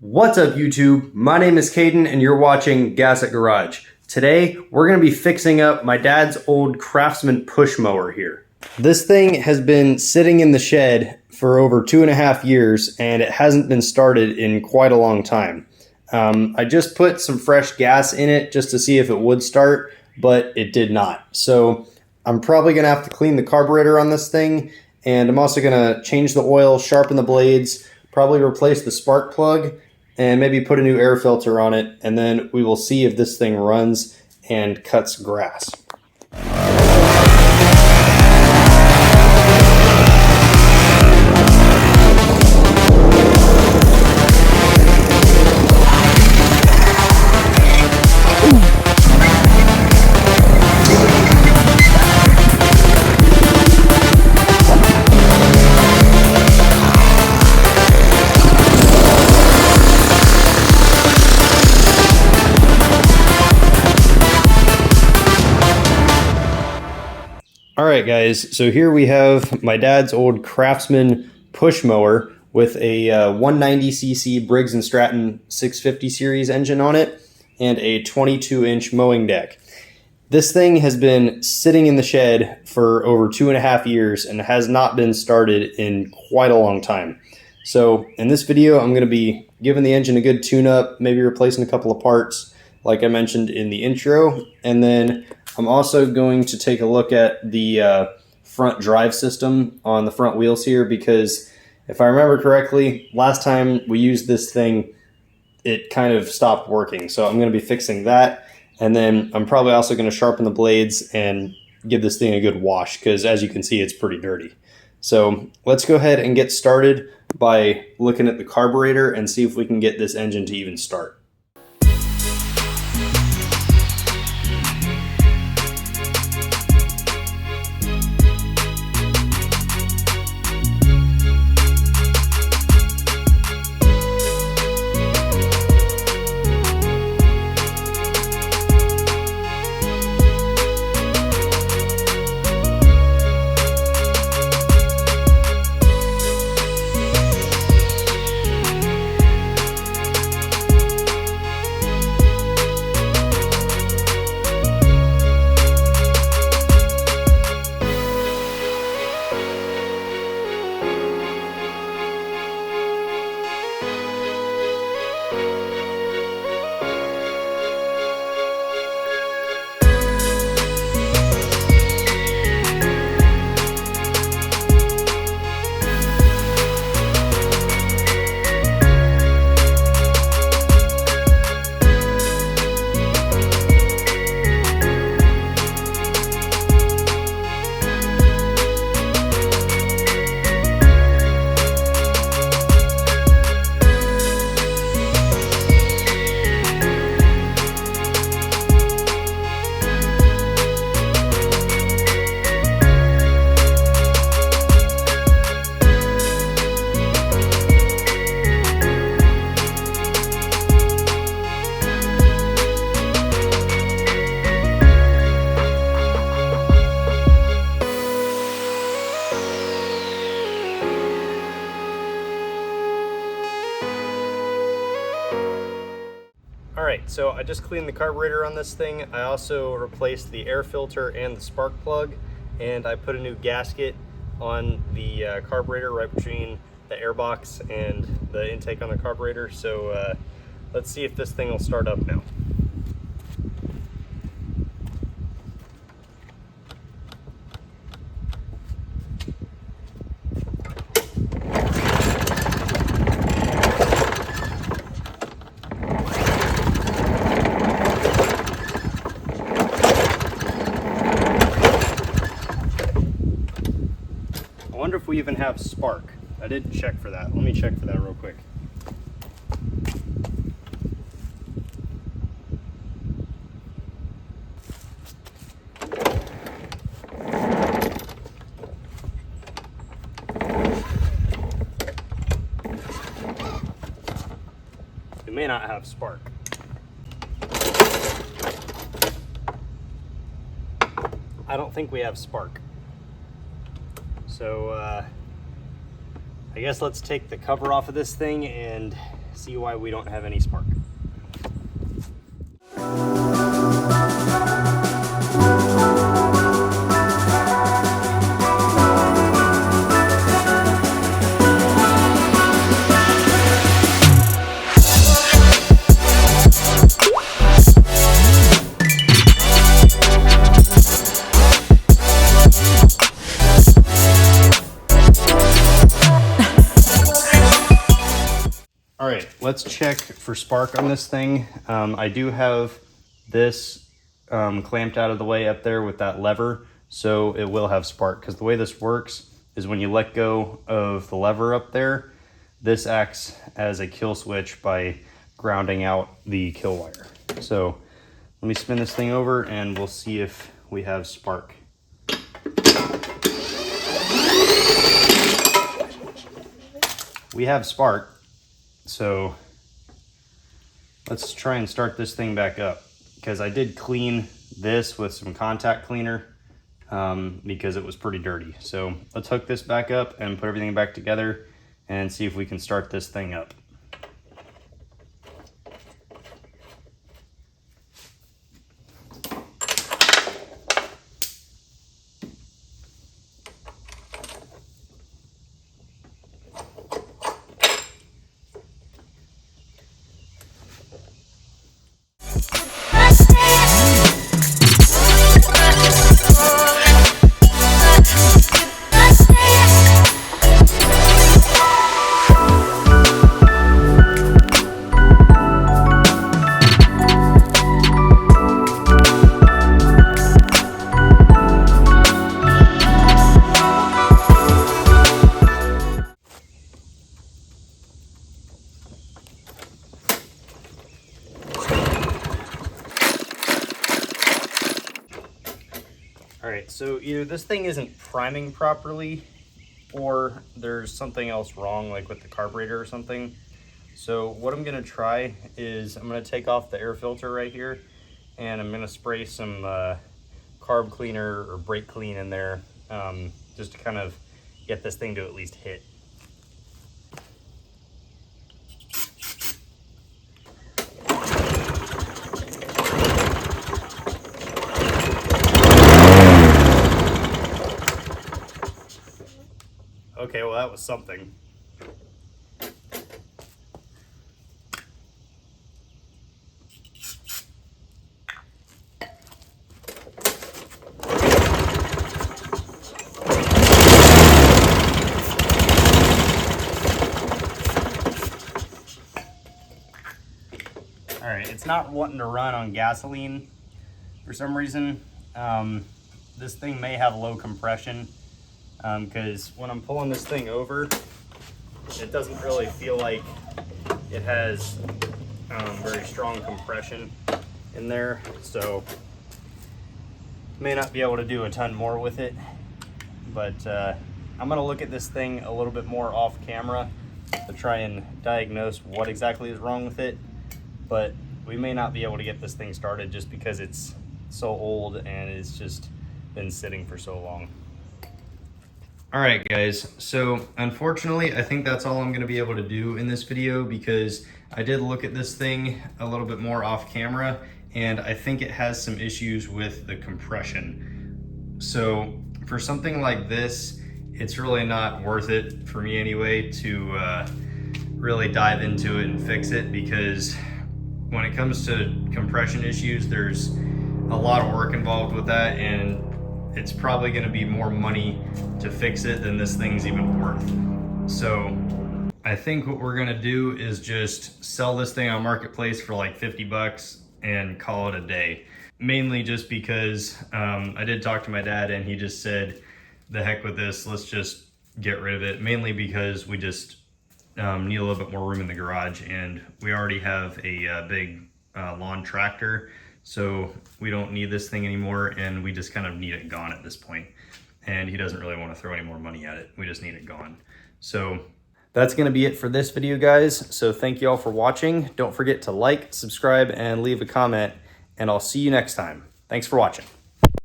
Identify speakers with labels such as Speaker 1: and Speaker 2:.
Speaker 1: What's up YouTube? My name is Caden and you're watching Gas at Garage. Today we're going to be fixing up my dad's old Craftsman push mower here. This thing has been sitting in the shed for over 2.5 years and it hasn't been started in quite a long time. I just put some fresh gas in it just to see if it would start, but it did not. So I'm probably going to have to clean the carburetor on this thing, and I'm also going to change the oil, sharpen the blades, probably replace the spark plug, and maybe put a new air filter on it, and then we will see if this thing runs and cuts grass. Alright guys, so here we have my dad's old Craftsman push mower with a 190cc Briggs & Stratton 650 series engine on it and a 22-inch mowing deck. This thing has been sitting in the shed for over 2.5 years and has not been started in quite a long time. So in this video I'm going to be giving the engine a good tune-up, maybe replacing a couple of parts like I mentioned in the intro, and then I'm also going to take a look at the front drive system on the front wheels here, because if I remember correctly, last time we used this thing, it kind of stopped working. So I'm going to be fixing that, and then I'm probably also going to sharpen the blades and give this thing a good wash, because as you can see, it's pretty dirty. So let's go ahead and get started by looking at the carburetor and see if we can get this engine to even start. Alright, so I just cleaned the carburetor on this thing. I also replaced the air filter and the spark plug, and I put a new gasket on the carburetor right between the air box and the intake on the carburetor. So let's see if this thing will start up now. I wonder if we even have spark. I didn't check for that. Let me check for that real quick. We may not have spark. I don't think we have spark. So I guess let's take the cover off of this thing and see why we don't have any spark. All right, let's check for spark on this thing. I do have this clamped out of the way up there with that lever, so it will have spark, because the way this works is when you let go of the lever up there, this acts as a kill switch by grounding out the kill wire. So let me spin this thing over and we'll see if we have spark. We have spark. So let's try and start this thing back up, because I did clean this with some contact cleaner because it was pretty dirty. So let's hook this back up and put everything back together and see if we can start this thing up. All right, so either this thing isn't priming properly or there's something else wrong, like with the carburetor or something. So what I'm gonna try is I'm gonna take off the air filter right here and I'm gonna spray some carb cleaner or brake clean in there just to kind of get this thing to at least hit. Okay, well that was something. All right, it's not wanting to run on gasoline for some reason. This thing may have low compression. Because when I'm pulling this thing over, it doesn't really feel like it has very strong compression in there, so may not be able to do a ton more with it. But I'm going to look at this thing a little bit more off camera to try and diagnose what exactly is wrong with it. But we may not be able to get this thing started just because it's so old and it's just been sitting for so long. All right, guys, so unfortunately, I think that's all I'm gonna be able to do in this video, because I did look at this thing a little bit more off camera, and I think it has some issues with the compression. So for something like this, it's really not worth it for me anyway to really dive into it and fix it, because when it comes to compression issues, there's a lot of work involved with that, and it's probably going to be more money to fix it than this thing's even worth. So I think what we're going to do is just sell this thing on Marketplace for like 50 bucks and call it a day. Mainly just because I did talk to my dad and he just said, the heck with this, let's just get rid of it. Mainly because we just need a little bit more room in the garage, and we already have a big lawn tractor. So we don't need this thing anymore, and we just kind of need it gone at this point. And he doesn't really want to throw any more money at it. We just need it gone. So that's going to be it for this video, guys. So thank you all for watching. Don't forget to like, subscribe, and leave a comment, and I'll see you next time. Thanks for watching.